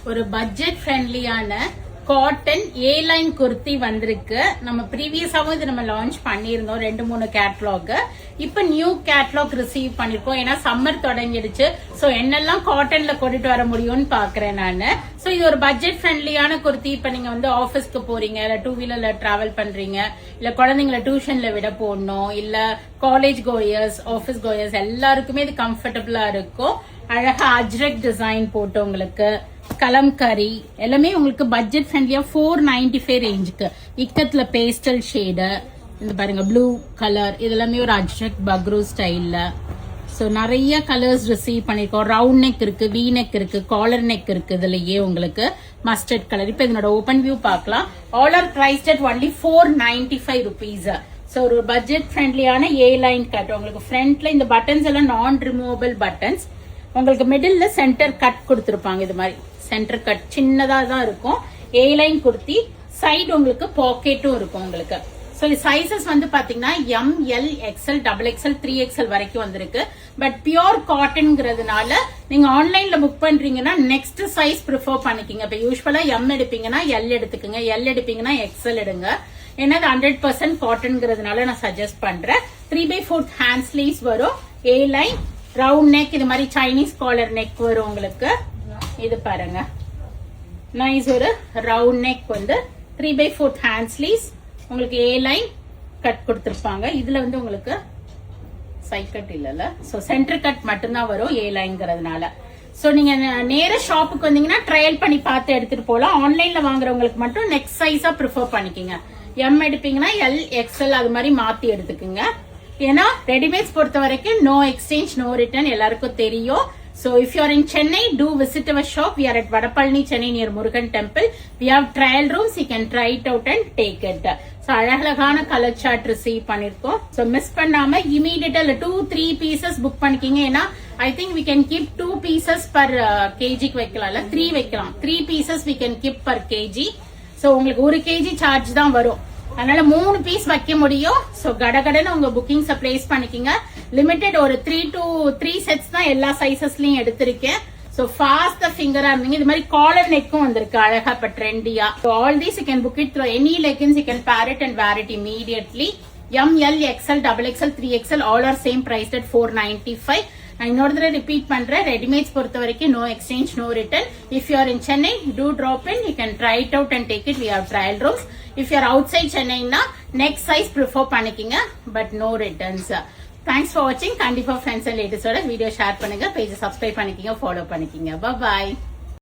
ஒரு budget ஃப்ரெண்ட்லியான cotton ஏ line kurti வந்திருக்கு. நம்ம ப்ரீவியஸாவும் இது நம்ம லான்ச் பண்ணியிருந்தோம் 2-3 கேட்லாக். இப்ப நியூ கேட்லாக் ரிசீவ் பண்ணிருக்கோம். ஏன்னா சம்மர் தொடங்கிடுச்சு. சோ என்னெல்லாம் காட்டன்ல கொண்டுட்டு வர முடியும்னு பாக்குறேன் நானு. சோ இது ஒரு பட்ஜெட் ஃப்ரெண்ட்லியான குர்த்தி. இப்ப நீங்க வந்து ஆபீஸ்க்கு போறீங்க, இல்ல 2 வீலர்ல டிராவல் பண்றீங்க, இல்ல குழந்தைங்களை டியூஷன்ல விட போடணும், இல்ல காலேஜ் கோயர்ஸ், ஆபீஸ் கோயர்ஸ் எல்லாருக்குமே இது கம்ஃபர்டபுளா இருக்கும். அழகா அஜ்ரக் டிசைன் போட்டு உங்களுக்கு கலம்கரி எல்லாமே உங்களுக்கு பட்ஜெட் ஃப்ரெண்ட்லியா 495 ரேஞ்சுக்கு. இக்கத்துல பேஸ்டல் ஷேடு, இந்த பாருங்க ப்ளூ கலர், இதெல்லாமே ஒரு அஜ்ரக் பக்ரூ ஸ்டைல்ல. ஸோ நிறைய கலர்ஸ் ரிசீவ் பண்ணிருக்கோம். ரவுண்ட் நெக் இருக்கு, வி நெக் இருக்கு, காலர் நெக் இருக்கு. இதுலயே உங்களுக்கு மஸ்டர்ட் கலர். இப்ப இதனோட ஓபன் வியூ பார்க்கலாம். All are priced at only 495 rupees. So ஒரு பட்ஜெட் ஃப்ரெண்ட்லியான ஏ லைன் கட். உங்களுக்கு ஃப்ரண்ட்ல இந்த பட்டன்ஸ் எல்லாம் நான் ரிமூவபிள் பட்டன்ஸ். உங்களுக்கு மிடில்ல சென்டர் கட் கொடுத்திருப்பாங்க. இது மாதிரி சென்டர் கட் சின்னதா தான் இருக்கும். ஏ லைன் குர்த்தி. சைடு உங்களுக்கு பாக்கெட்டும் இருக்கும் உங்களுக்கு. சோ சைசஸ் வந்து பாத்தீங்கன்னா M, L, XL, XXL, 3XL வரைக்கும் வந்திருக்கு. பட் பியூர் காட்டன்ங்கிறதுனால நீங்க ஆன்லைன்ல புக் பண்றீங்கன்னா நெக்ஸ்ட் சைஸ் ப்ரிஃபர் பண்ணிக்கிங்க. இப்ப யூஸ்வலா எம் எடுப்பீங்கன்னா எல் எடுத்துக்குங்க, எல் எடுப்பீங்கன்னா எக்ஸ்எல் எடுங்க. ஏன்னா 100% காட்டன்ங்கிறதுனால நான் சஜஸ்ட் பண்றேன். 3/4 ஹேண்ட் ஸ்லீவ்ஸ் வரும். ஏ லைன் ரவுண்ட் நெக், இது மாதிரி சைனீஸ் காலர் நெக் வரும் உங்களுக்கு. இது பாருங்க நைஸ் ஒரு ரவுண்ட் நெக் வந்து 3/4 ஹேண்ட் ஸ்லீவ்ஸ். உங்களுக்கு ஏ லைன் கட் கொடுத்திருப்பாங்க. இதுல வந்து உங்களுக்கு சைட் கட் இல்லல, சோ சென்டர் கட் மட்டும்தான் வரும் ஏ லைன்ங்கிறதுனால. சோ நீங்க நேர ஷாப்புக்கு வந்தீங்கன்னா ட்ரையல் பண்ணி பார்த்து எடுத்துட்டு போலாம். ஆன்லைன்ல வாங்குறவங்களுக்கு மட்டும் நெக்ஸ்ட் சைஸா ப்ரிஃபர் பண்ணிக்கோங்க. எம் எடுப்பீங்கன்னா எல், எக்ஸ்எல் அது மாதிரி மாத்தி எடுத்துக்குங்க. ஏன்னா ரெடிமேட்ஸ் பொறுத்த வரைக்கும் நோ எக்ஸ்சேஞ்ச், நோ ரிட்டர்ன் எல்லாருக்கும் தெரியும். So if you are in Chennai, do visit our shop. We are at Vadapalani, Chennai near Murugan Temple. We have trial rooms. You can try it out and take it. So அழகழகான colour chart receive பண்ணிருக்கோம். So miss பண்ணாம இமீடியட்டா 2-3 pieces book பண்ணிக்கிங்க. ஏன்னா I think we can keep 2 pieces per kg வைக்கலாம், 3 வைக்கலாம். 3 pieces we can keep per kg. So உங்களுக்கு 1 kg charge தான் வரும். அதனால 3 பீஸ் வைக்க முடியும். சோ கடகடன்னு உங்க புக்கிங்ஸ பிளேஸ் பண்ணிக்கிங்க. லிமிடெட் ஒரு 3 செட்ஸ் தான் எல்லா சைசஸ்லயும் எடுத்திருக்கேன். சோ ஃபாஸ்ட் ஃபிங்கரா இருந்தீங்க. இது மாதிரி காலர் நெக்கும் வந்திருக்கு அழகா இப்ப ட்ரெண்டியா. So all these you can book it through any leggings. You can pair it and wear it immediately. M, L, XL, XXL, 3XL all are same price at 495. நான் இன்னொரு தடவை ரிப்பீட் பண்றேன். ரெடிமேட்ஸ் பொறுத்த வரைக்கும் no exchange, no return. If you are in Chennai, do drop in. You can try it out and take it. We have trial rooms. If you are out side சென்னைனா next size prefer பண்ணிக்கிங்க. But no returns. Thanks for வாட்சிங். கண்டிப்பா friends and லேடிஸோட video share பண்ணுங்க, page subscribe பண்ணிக்கிங்க, follow பண்ணிக்கிங்க. பாய்.